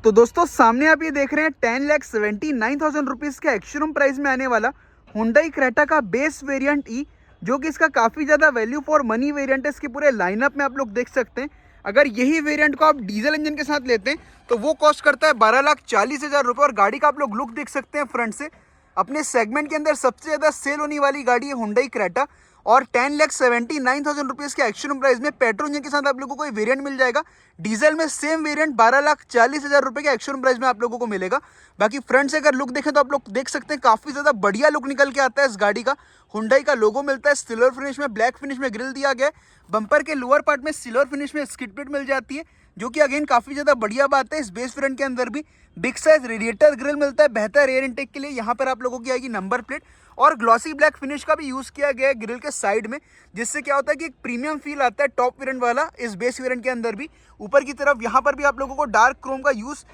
तो दोस्तों सामने आप ये देख रहे हैं 10,79,000 रुपीज़ के एक्स-शोरूम प्राइस में आने वाला हुंडई क्रेटा का बेस वेरिएंट ई, जो कि इसका काफ़ी ज़्यादा वैल्यू फॉर मनी वेरिएंट है। इसके पूरे लाइनअप में आप लोग देख सकते हैं। अगर यही वेरिएंट को आप डीजल इंजन के साथ लेते हैं तो वो कॉस्ट करता है 12,40,000 रुपये। और गाड़ी का आप लोग लुक देख सकते हैं फ्रंट से। अपने सेगमेंट के अंदर सबसे ज़्यादा सेल होने वाली गाड़ी है हुंडई क्रेटा। और 10,79,000 रुपीज़ के एक्स-शोरूम प्राइस में पेट्रोल इंजन के साथ आप लोगों को कोई वेरिएंट मिल जाएगा। डीजल में सेम वेरिएंट 12,40,000 रुपये के एक्स-शोरूम प्राइस में आप लोगों को मिलेगा। बाकी फ्रंट से अगर लुक देखें तो आप लोग देख सकते हैं काफ़ी ज़्यादा बढ़िया लुक निकल के आता है इस गाड़ी का। हुंडई का लोगो मिलता है सिल्वर फिनिश में, ब्लैक फिनिश में ग्रिल दिया गया है। बम्पर के लोअर पार्ट में सिल्वर फिनिश में स्किड प्लेट मिल जाती है, जो कि अगेन काफ़ी ज़्यादा बढ़िया बात है। इस बेस वेरिएंट के अंदर भी बिग साइज रेडिएटर ग्रिल मिलता है बेहतर एयर इनटेक के लिए। यहाँ पर आप लोगों की आएगी नंबर प्लेट और ग्लॉसी ब्लैक फिनिश का भी यूज़ किया गया है ग्रिल के साइड में, जिससे क्या होता है कि एक प्रीमियम फील आता है टॉप वेरिएंट वाला इस बेस वेरिएंट के अंदर भी। ऊपर की तरफ यहाँ पर भी आप लोगों को डार्क क्रोम का यूज़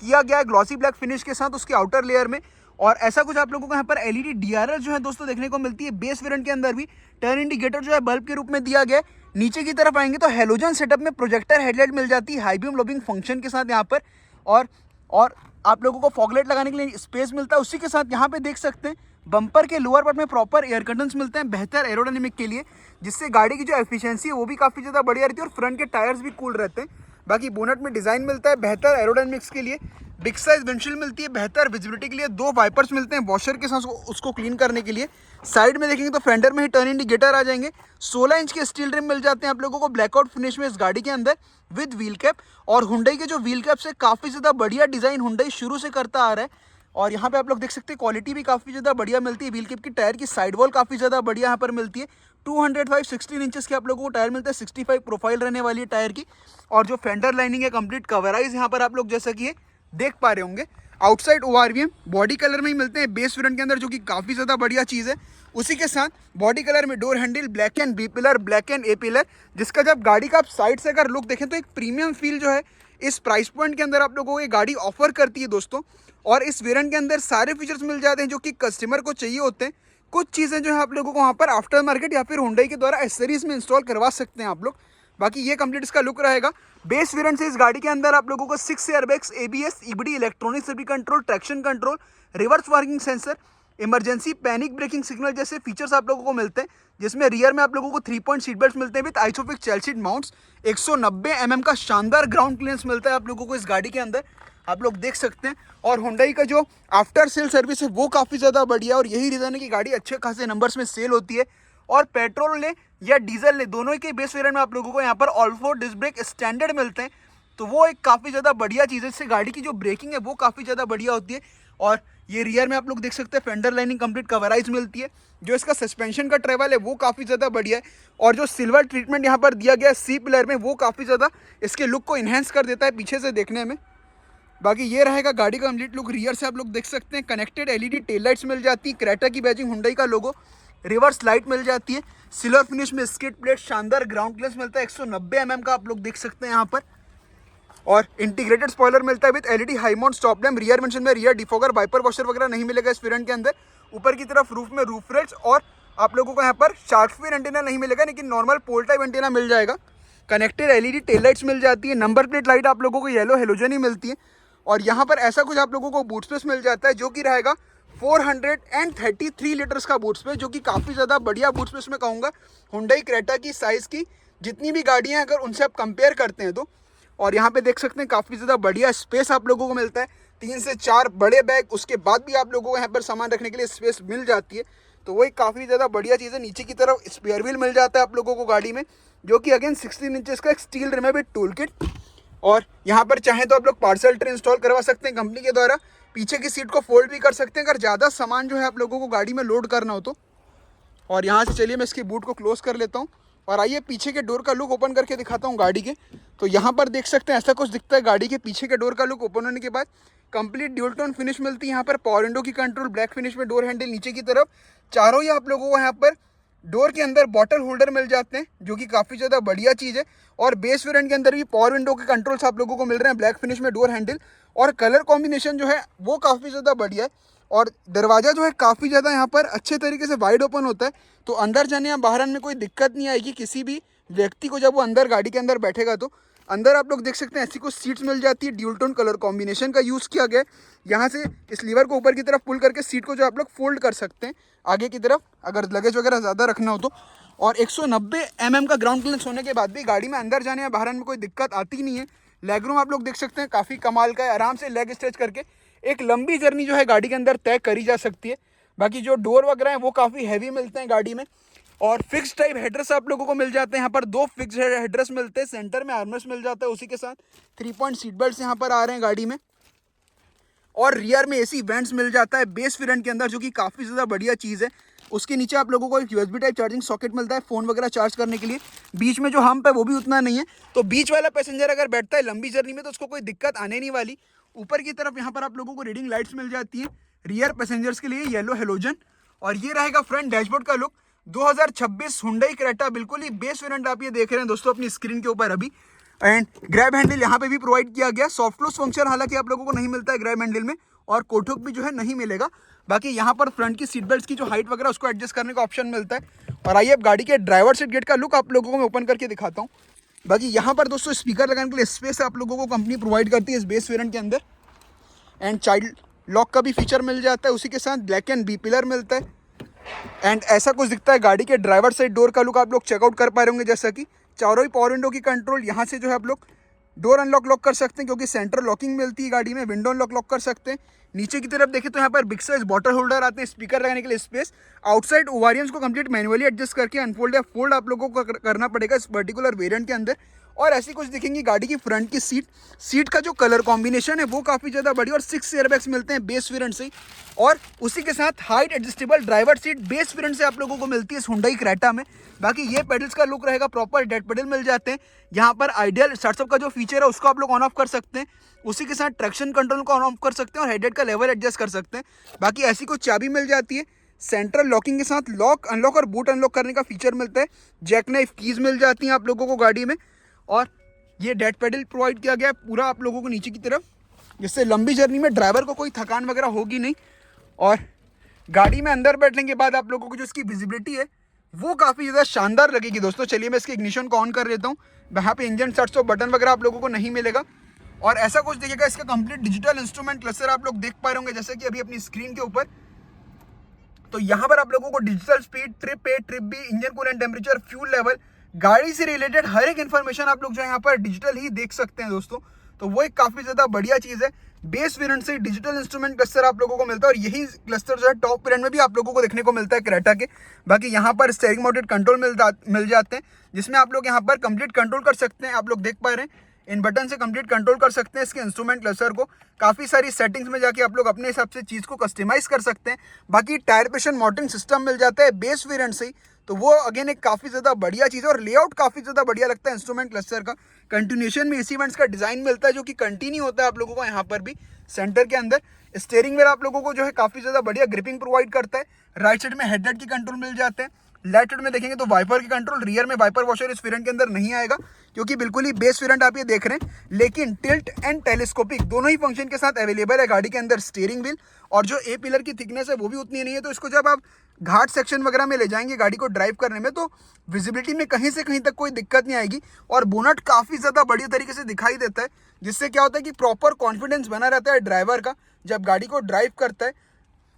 किया गया है ग्लॉसी ब्लैक फिनिश के साथ उसके आउटर लेयर में। और ऐसा कुछ आप लोगों को यहाँ पर एलईडी डीआरएल जो है दोस्तों देखने को मिलती है। बेस वेरिएंट के अंदर भी टर्न इंडिकेटर जो है बल्ब के रूप में दिया गया है। नीचे की तरफ आएंगे तो हेलोजन सेटअप में प्रोजेक्टर हेडलाइट मिल जाती है हाई बीम लॉबिंग फंक्शन के साथ यहाँ पर। और आप लोगों को फॉगलाइट लगाने के लिए स्पेस मिलता है। उसी के साथ यहाँ पे देख सकते हैं बम्पर के लोअर पार्ट में प्रॉपर एयर कर्टन्स मिलते हैं बेहतर एरोडायनेमिक के लिए, जिससे गाड़ी की जो एफिशिएंसी है वो भी काफ़ी ज़्यादा बढ़िया रहती है और फ्रंट के टायर्स भी कूल रहते हैं। बाकी बोनट में डिज़ाइन मिलता है बेहतर एरोडायनेमिक्स के लिए। बिग साइज विंडशील्ड मिलती है बेहतर विजिबिलिटी के लिए। दो वाइपर्स मिलते हैं वॉशर के साथ उसको क्लीन करने के लिए। साइड में देखेंगे तो फेंडर में ही टर्न इंडिकेटर आ जाएंगे। 16 इंच के स्टील रिम मिल जाते हैं आप लोगों को ब्लैकआउट फिनिश में इस गाड़ी के अंदर विद व्हील कैप। और हुंडई के जो व्हील कैप से काफ़ी ज़्यादा बढ़िया डिज़ाइन हुंडई शुरू से करता आ रहा है। और यहाँ पे आप लोग देख सकते हैं क्वालिटी भी काफ़ी ज़्यादा बढ़िया मिलती है। व्हील कैप की टायर की साइड वॉल काफ़ी ज़्यादा बढ़िया यहाँ पर मिलती है। 205 16 इंचेस के आप लोगों को टायर मिलता है। 65 प्रोफाइल रहने वाली है टायर की। और जो फेंडर लाइनिंग है कंप्लीट कवराइज यहाँ पर आप लोग जैसा कि ये देख पा रहे होंगे। आउटसाइड ओआरवीएम बॉडी कलर में ही मिलते हैं बेस वेरिएंट के अंदर, जो कि काफ़ी ज़्यादा बढ़िया चीज़ है। उसी के साथ बॉडी कलर में door handle black and B pillar, black and A pillar, जिसका जब गाड़ी का आप साइड से अगर लुक देखें तो एक प्रीमियम फील जो है इस प्राइस पॉइंट के अंदर आप लोगों को ये गाड़ी ऑफर करती है दोस्तों। और इस वेरिएंट के अंदर सारे फीचर्स मिल जाते हैं जो कि कस्टमर को चाहिए होते हैं। कुछ चीज़ें जो है आप लोगों को वहाँ पर आफ्टर मार्केट या फिर हुंडई के द्वारा एसेसरीज में इंस्टॉल करवा सकते हैं आप लोग। बाकी ये कंप्लीट इसका लुक रहेगा। बेस वेरिएंट से इस गाड़ी के अंदर आप लोगों को 6 airbags, ABS, EBD, electronic stability control, traction control, reverse parking sensor, emergency panic braking signal जैसे फीचर्स आप लोगों को मिलते हैं। जिसमें रियर में आप लोगों को 3 पॉइंट सीट बेल्ट मिलते हैं with isofix child seat mounts. 190 mm का शानदार ग्राउंड क्लियरेंस मिलता है आप लोगों को इस गाड़ी के अंदर, आप लोग देख सकते हैं। और हुंडई का जो आफ्टर सेल सर्विस है वो काफ़ी ज़्यादा बढ़िया है और यही रीज़न है कि गाड़ी अच्छे खासे नंबर्स में सेल होती है। और पेट्रोल ले या डीजल ले दोनों ही के बेस वेरिएंट में आप लोगों को यहाँ पर all four disc brake standard मिलते हैं। तो वो एक काफ़ी ज़्यादा बढ़िया चीज़ है। इससे गाड़ी की जो ब्रेकिंग है वो काफ़ी ज़्यादा बढ़िया होती है। और ये रियर में आप लोग देख सकते हैं फेंडर लाइनिंग कंप्लीट कवराइज मिलती है। जो इसका सस्पेंशन का ट्रेवल है वो काफ़ी ज़्यादा बढ़िया है। और जो सिल्वर ट्रीटमेंट यहाँ पर दिया गया है सी पिलर में वो काफ़ी ज़्यादा इसके लुक को इन्हेंस कर देता है पीछे से देखने में। बाकी ये रहेगा गाड़ी का कंप्लीट लुक। रियर से आप लोग देख सकते हैं कनेक्टेड एलईडी टेल लाइट्स मिल जाती है, क्रेटा की बैजिंग, हुंडई का लोगो, रिवर्स लाइट मिल जाती है, सिल्वर फिनिश में स्किड प्लेट, शानदार ग्राउंड क्लियरेंस मिलता है 190 mm का आप लोग देख सकते हैं यहाँ पर। और इंटीग्रेटेड स्पॉइलर मिलता है with LED high mount stop lamp. Rear mention में रियर डिफॉगर, वाइपर वॉशर वगैरह नहीं मिलेगा इस वेरिएंट के अंदर। ऊपर की तरफ रूफ में रूफ रेल्स और आप लोगों को यहाँ पर शार्क फिन एंटीना नहीं मिलेगा, लेकिन नॉर्मल पोल टाइप एंटीना मिल जाएगा। कनेक्टेड एलईडी टेल लाइट्स मिल जाती है। नंबर प्लेट लाइट आप लोगों को येलो हेलोजन ही मिलती है। और यहाँ पर ऐसा कुछ आप लोगों को बूट स्पेस मिल जाता है जो कि रहेगा 433 लीटर्स का बूट स्पेस, जो कि काफ़ी ज़्यादा बढ़िया बूट स्पेस मैं कहूँगा हुंडई क्रेटा की साइज़ की जितनी भी गाड़ियाँ अगर उनसे आप कंपेयर करते हैं तो। और यहाँ पे देख सकते हैं काफ़ी ज़्यादा बढ़िया स्पेस आप लोगों को मिलता है। 3 से 4 बड़े बैग, उसके बाद भी आप लोगों को यहाँ पर सामान रखने के लिए स्पेस मिल जाती है। तो वही काफ़ी ज़्यादा बढ़िया चीज़ है। नीचे की तरफ स्पेयर व्हील मिल जाता है आप लोगों को गाड़ी में, जो कि अगेन 16 इंचेस का एक स्टील रिम है विद टूल किट। और यहाँ पर चाहें तो आप लोग पार्सल ट्रे इंस्टॉल करवा सकते हैं कंपनी के द्वारा। पीछे की सीट को फोल्ड भी कर सकते हैं अगर ज़्यादा सामान जो है आप लोगों को गाड़ी में लोड करना हो तो। और यहाँ से चलिए मैं इसकी बूट को क्लोज कर लेता हूँ और आइए पीछे के डोर का लुक ओपन करके दिखाता हूँ गाड़ी के। तो यहाँ पर देख सकते हैं ऐसा कुछ दिखता है गाड़ी के पीछे के डोर का लुक ओपन होने के बाद। कंप्लीट ड्यूल टोन फिनिश मिलती है यहाँ पर। पावर विंडो की कंट्रोल, ब्लैक फिनिश में डोर हैंडल, नीचे की तरफ चारों ही आप लोगों को यहाँ पर डोर के अंदर बॉटल होल्डर मिल जाते हैं, जो कि काफ़ी ज़्यादा बढ़िया चीज़ है। और बेस वेरिएंट के अंदर भी पावर विंडो के कंट्रोल्स आप लोगों को मिल रहे हैं, ब्लैक फिनिश में डोर हैंडल। और कलर कॉम्बिनेशन जो है वो काफ़ी ज़्यादा बढ़िया है। और दरवाज़ा जो है काफ़ी ज़्यादा यहाँ पर अच्छे तरीके से वाइड ओपन होता है, तो अंदर जाने या बाहर आने में कोई दिक्कत नहीं आएगी किसी भी व्यक्ति को जब वो अंदर गाड़ी के अंदर बैठेगा तो। अंदर आप लोग देख सकते हैं ऐसी कुछ सीट्स मिल जाती है, ड्यूल टोन कलर कॉम्बिनेशन का यूज़ किया गया है। यहाँ से इस लीवर को ऊपर की तरफ पुल करके सीट को जो आप लोग फोल्ड कर सकते हैं आगे की तरफ, अगर लगेज वगैरह ज़्यादा रखना हो तो। और 190 mm का ग्राउंड क्लियरेंस होने के बाद भी गाड़ी में अंदर जाने या बाहर में कोई दिक्कत आती नहीं है। लेग रूम आप लोग देख सकते हैं काफ़ी कमाल का है, आराम से लेग स्ट्रेच करके एक लंबी जर्नी जो है गाड़ी के अंदर तय करी जा सकती है। बाकी जो डोर वगैरह हैं वो काफ़ी हैवी मिलते हैं गाड़ी में। और फिक्स टाइप हेडरेस्ट आप लोगों को मिल जाते हैं। यहाँ पर 2 फिक्स हेडरेस्ट मिलते हैं, सेंटर में आर्मरेस्ट मिल जाता है, उसी के साथ 3 पॉइंट सीट बेल्ट यहाँ पर आ रहे हैं गाड़ी में। और रियर में एसी वेंट्स मिल जाता है बेस वेरिएंट के अंदर, जो कि काफ़ी ज़्यादा बढ़िया चीज़ है। उसके नीचे आप लोगों को एक USB टाइप चार्जिंग सॉकेट मिलता है फ़ोन वगैरह चार्ज करने के लिए। बीच में जो हम्प है वो भी उतना नहीं है, तो बीच वाला पैसेंजर अगर बैठता है लंबी जर्नी में तो उसको कोई दिक्कत आने नहीं वाली। ऊपर की तरफ यहाँ पर आप लोगों को रीडिंग लाइट्स मिल जाती हैं रियर पैसेंजर्स के लिए, येलो हेलोजन। और ये रहेगा फ्रंट डैशबोर्ड का लुक। 2026 हुंडई क्रेटा, बिल्कुल ही बेस वेरिएंट आप ये देख रहे हैं दोस्तों अपनी स्क्रीन के ऊपर अभी। एंड ग्रैब हैंडल यहाँ पे भी प्रोवाइड किया गया। सॉफ्ट क्लोज फंक्शन हालांकि आप लोगों को नहीं मिलता है ग्रैब हैंडल में, और कोठुक भी जो है नहीं मिलेगा। बाकी यहाँ पर फ्रंट की सीट बेल्ट की जो हाइट वगैरह उसको एडजस्ट करने का ऑप्शन मिलता है। और आइए अब गाड़ी के ड्राइवर सीट गेट का लुक आप लोगों को मैं ओपन करके दिखाता हूँ। बाकी यहाँ पर दोस्तों स्पीकर लगाने के लिए स्पेस आप लोगों को कंपनी प्रोवाइड करती है इस बेस वेरिएंट के अंदर। एंड चाइल्ड लॉक का भी फीचर मिल जाता है, उसी के साथ ब्लैक एंड बी पिलर मिलता है। एंड ऐसा कुछ दिखता है गाड़ी के ड्राइवर साइड डोर का लुक, आप लोग चेकआउट कर पा रहे होंगे। जैसा कि चारों ही पावर विंडो की कंट्रोल, यहाँ से जो है आप लोग डोर अनलॉक लॉक कर सकते हैं क्योंकि सेंटर लॉकिंग मिलती है गाड़ी में। विंडो अनलॉक लॉक कर सकते हैं। नीचे की तरफ देखें तो यहाँ पर बिग साइज बॉटल होल्डर आते हैं, स्पीकर लगाने के लिए स्पेस। आउटसाइड ओवारियंस को कंप्लीट मैनुअली एडजस्ट करके अनफोल्ड या फोल्ड आप लोगों को करना पड़ेगा इस पर्टिकुलर वेरिएंट के अंदर। और ऐसी कुछ दिखेंगी गाड़ी की फ्रंट की सीट का जो कलर कॉम्बिनेशन है वो काफ़ी ज़्यादा बढ़िया, और 6 एयरबैग्स मिलते हैं बेस वेरिएंट से। और उसी के साथ height adjustable driver seat base variant से आप लोगों को मिलती है इस हुंडई क्रेटा में। बाकी ये पेडल्स का लुक रहेगा प्रॉपर, डेड पेडल मिल जाते हैं। यहाँ पर आइडियल स्टार्टअप का जो फीचर है उसको आप लोग ऑन ऑफ कर सकते हैं, उसी के साथ ट्रैक्शन कंट्रोल को ऑन ऑफ कर सकते हैं और हेडलाइट का लेवल एडजस्ट कर सकते हैं। बाकी ऐसी कुछ चाबी मिल जाती है। सेंट्रल लॉकिंग के साथ लॉक अनलॉक और बूट अनलॉक करने का फीचर मिलता है। जैक नाइफ कीज मिल जाती हैं आप लोगों को गाड़ी में। और ये डेड पेडल प्रोवाइड किया गया है पूरा आप लोगों को नीचे की तरफ, जिससे लंबी जर्नी में ड्राइवर को कोई थकान वगैरह होगी नहीं। और गाड़ी में अंदर बैठने के बाद आप लोगों को जो इसकी विजिबिलिटी है वो काफ़ी ज़्यादा शानदार लगेगी दोस्तों। चलिए मैं इसके इग्निशन को ऑन कर लेता हूँ। यहाँ पे इंजन स्टार्ट तो बटन वगैरह आप लोगों को नहीं मिलेगा। और ऐसा कुछ देखिएगा, इसका कंप्लीट डिजिटल इंस्ट्रूमेंट क्लस्टर आप लोग देख पा रहे होंगे जैसे कि अभी अपनी स्क्रीन के ऊपर। तो यहाँ पर आप लोगों को digital speed, trip A, trip B, engine coolant temperature, fuel level, गाड़ी से रिलेटेड हर एक इन्फॉर्मेशन आप लोग जो है यहाँ पर डिजिटल ही देख सकते हैं दोस्तों। तो वो एक काफ़ी ज़्यादा बढ़िया चीज़ है। बेस वेरिएंट से डिजिटल इंस्ट्रूमेंट क्लस्टर आप लोगों को मिलता है, और यही क्लस्टर जो है टॉप वेरिएंट में भी आप लोगों को देखने को मिलता है क्रेटा के। बाकी यहाँ पर स्टीयरिंग माउंटेड कंट्रोल मिल जाते हैं, जिसमें आप लोग यहाँ पर कंप्लीट कंट्रोल कर सकते हैं। आप लोग देख पा रहे हैं इन बटन से कंप्लीट कंट्रोल कर सकते हैं इसके इंस्ट्रूमेंट क्लस्टर को। काफ़ी सारी सेटिंग्स में जाके आप लोग अपने हिसाब से चीज़ को कस्टमाइज कर सकते हैं। बाकी टायर प्रेशर मॉनिटरिंग सिस्टम मिल जाता है बेस वेरिएंट से ही, तो वो अगेन एक काफ़ी ज़्यादा बढ़िया चीज़ है। और लेआउट काफ़ी ज़्यादा बढ़िया लगता है इंस्ट्रूमेंट क्लस्टर का। कंटिन्यूएशन में एसी वेंट्स का डिज़ाइन मिलता है जो कि कंटिन्यू होता है आप लोगों को यहाँ पर भी सेंटर के अंदर। स्टीयरिंग व्हील आप लोगों को जो है काफ़ी ज़्यादा बढ़िया ग्रिपिंग प्रोवाइड करता है। राइट साइड में हेडलाइट की कंट्रोल मिल जाते हैं। लेफ्ट साइड में देखेंगे तो वाइपर की कंट्रोल, रियर में वाइपर वॉशर इस वेरिएंट के अंदर नहीं आएगा क्योंकि बिल्कुल ही बेस वेरिएंट आप ये देख रहे हैं। लेकिन टिल्ट एंड टेलीस्कोपिक दोनों ही फंक्शन के साथ अवेलेबल है गाड़ी के अंदर। स्टीयरिंग व्हील और जो ए पिलर की थिकनेस है वो भी उतनी नहीं है, तो इसको जब आप घाट सेक्शन वगैरह में ले जाएंगे गाड़ी को ड्राइव करने में तो विजिबिलिटी में कहीं से कहीं तक कोई दिक्कत नहीं आएगी। और बोनट काफ़ी ज़्यादा बढ़िया तरीके से दिखाई देता है, जिससे क्या होता है कि प्रॉपर कॉन्फिडेंस बना रहता है ड्राइवर का जब गाड़ी को ड्राइव करता है।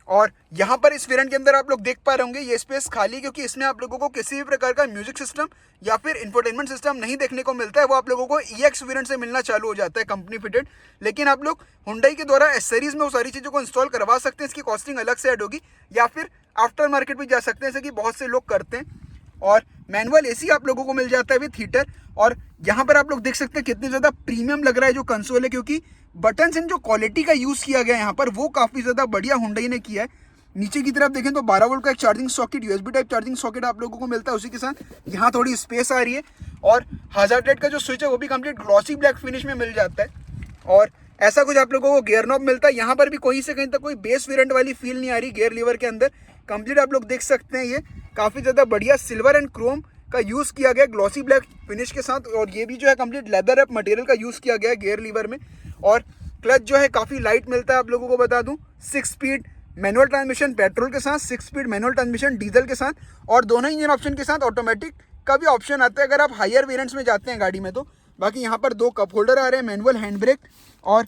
और यहाँ पर इस वेरिएंट के अंदर आप लोग देख पा रहे होंगे ये स्पेस खाली है, क्योंकि इसमें आप लोगों को किसी भी प्रकार का म्यूजिक सिस्टम या फिर इंफोटेनमेंट सिस्टम नहीं देखने को मिलता है। वो आप लोगों को EX वेरिएंट से मिलना चालू हो जाता है कंपनी फिटेड। लेकिन आप लोग हुंडई के द्वारा एसेसरीज में वो सारी चीज़ों को इंस्टॉल करवा सकते हैं। इसकी कॉस्टिंग अलग से ऐड होगी, या फिर आफ्टर मार्केट भी जा सकते हैं जैसे कि बहुत से लोग करते हैं। और मैनुअल एसी आप लोगों को मिल जाता है विथ हीटर। और यहाँ पर आप लोग देख सकते हैं कितनी ज़्यादा प्रीमियम लग रहा है जो कंसोल है, क्योंकि बटन्स इन जो क्वालिटी का यूज़ किया गया है यहाँ पर वो काफ़ी ज़्यादा बढ़िया हुंडई ने किया है। नीचे की तरफ देखें तो 12 वोल्ट का एक charging socket, USB type charging socket आप लोगों को मिलता है। उसी के साथ यहाँ थोड़ी स्पेस आ रही है। और हजार्ड लाइट का जो स्विच है वो भी कंप्लीट ग्लॉसी ब्लैक फिनिश में मिल जाता है। और ऐसा कुछ आप लोगों को गियर नॉब मिलता है। यहाँ पर भी कोई से कहीं तक कोई बेस वेरिएंट वाली फील नहीं आ रही गियर लीवर के अंदर। कंप्लीट आप लोग देख सकते हैं ये काफ़ी ज़्यादा बढ़िया सिल्वर एंड क्रोम का यूज़ किया गया ग्लॉसी ब्लैक फिनिश के साथ। और ये भी जो है कंप्लीट लेदर अप मटेरियल का यूज़ किया गया है गियर लीवर में। और क्लच जो है काफ़ी लाइट मिलता है आप लोगों को बता दूँ। 6 स्पीड मैनुअल ट्रांसमिशन पेट्रोल के साथ, 6 स्पीड मैनुअल ट्रांसमिशन डीजल के साथ, और दोनों इंजन ऑप्शन के साथ ऑटोमेटिक का भी ऑप्शन आता है अगर आप हायर वेरिएंट्स में जाते हैं गाड़ी में तो। बाकी यहाँ पर 2 कप होल्डर आ रहे हैं, मैनुअल हैंड ब्रेक, और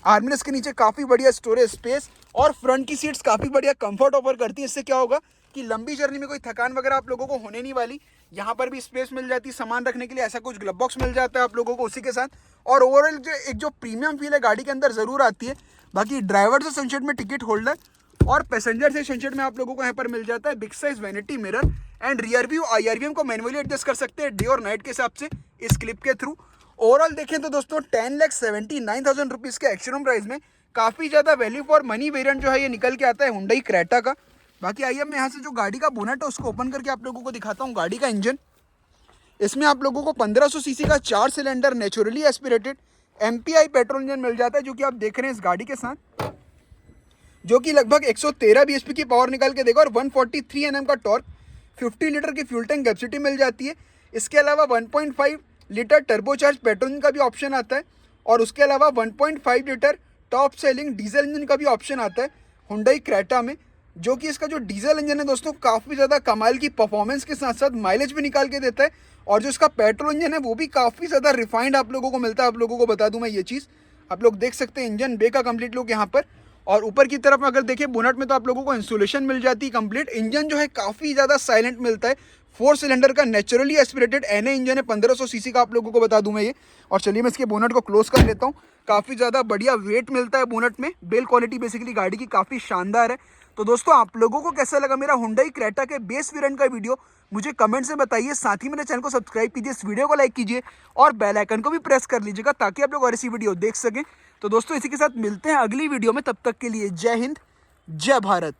आर्मरेस्ट के नीचे काफ़ी बढ़िया स्टोरेज स्पेस, और फ्रंट की सीट्स काफ़ी बढ़िया कंफर्ट ऑफर करती है। इससे क्या होगा कि लंबी जर्नी में कोई थकान वगैरह आप लोगों को होने नहीं वाली। यहाँ पर भी स्पेस मिल जाती है सामान रखने के लिए, ऐसा कुछ ग्लव बॉक्स मिल जाता है आप लोगों को उसी के साथ, और ओवरऑल जो प्रीमियम फील है गाड़ी के अंदर ज़रूर आती है। बाकी ड्राइवर से सनशेड में टिकट होल्डर और पैसेंजर से सनशेड में आप लोगों को यहाँ पर मिल जाता है big size vanity mirror and rear view IRVM को मैनुअली एडजस्ट कर सकते हैं डे और नाइट के हिसाब से इस क्लिप के थ्रू। ओवरऑल देखें तो दोस्तों 10,79,000 रुपीज़ के एक्स-शोरूम प्राइस में काफ़ी ज़्यादा वैल्यू फॉर मनी वेरिएंट जो है ये निकल के आता है हुंडई क्रेटा का। बाकी आइए मैं यहाँ से जो गाड़ी का बोनट है उसको ओपन करके आप लोगों को दिखाता हूँ गाड़ी का इंजन। इसमें आप लोगों को 1500 सीसी का 4 cylinder naturally aspirated MPI petrol engine मिल जाता है, जो कि आप देख रहे हैं इस गाड़ी के साथ, जो कि लगभग 113 bhp की पावर निकाल के देगा और 143 Nm का टॉर्क, 50 लीटर की फ्यूल टैंक कैपेसिटी मिल जाती है। इसके अलावा 1.5 लीटर टर्बोचार्ज पेट्रोल इंजन का भी ऑप्शन आता है, और उसके अलावा 1.5 litre top selling diesel engine का भी ऑप्शन आता है हुंडई क्रेटा में, जो कि इसका जो डीजल इंजन है दोस्तों काफ़ी ज़्यादा कमाल की परफॉर्मेंस के साथ साथ माइलेज भी निकाल के देता है, और जो इसका पेट्रोल इंजन है वो भी काफ़ी ज़्यादा रिफाइंड आप लोगों को मिलता है। आप लोगों को बता दूं मैं ये चीज़, आप लोग देख सकते हैं इंजन बे का कंप्लीट लुक यहाँ पर, और ऊपर की तरफ अगर देखिए बोनट में तो आप लोगों को इंसुलेशन मिल जाती है कंप्लीट। इंजन जो है काफ़ी ज़्यादा साइलेंट मिलता है, 4 सिलेंडर का नेचुरली एस्पिरेटेड NA इंजन है, 1500 सीसी का आप लोगों को बता दूं मैं ये। और चलिए मैं इसके बोनट को क्लोज कर लेता हूँ। काफ़ी ज़्यादा बढ़िया वेट मिलता है बोनट में, बिल्ड क्वालिटी बेसिकली गाड़ी की काफ़ी शानदार है। तो दोस्तों आप लोगों को कैसा लगा मेरा हुंडई क्रेटा के बेस वेरिएंट का वीडियो, मुझे कमेंट से बताइए। साथ ही मेरे चैनल को सब्सक्राइब कीजिए, इस वीडियो को लाइक कीजिए और बेल आइकन को भी प्रेस कर लीजिएगा ताकि आप लोग और ऐसी वीडियो देख सकें। तो दोस्तों इसी के साथ मिलते हैं अगली वीडियो में, तब तक के लिए जय हिंद, जय भारत।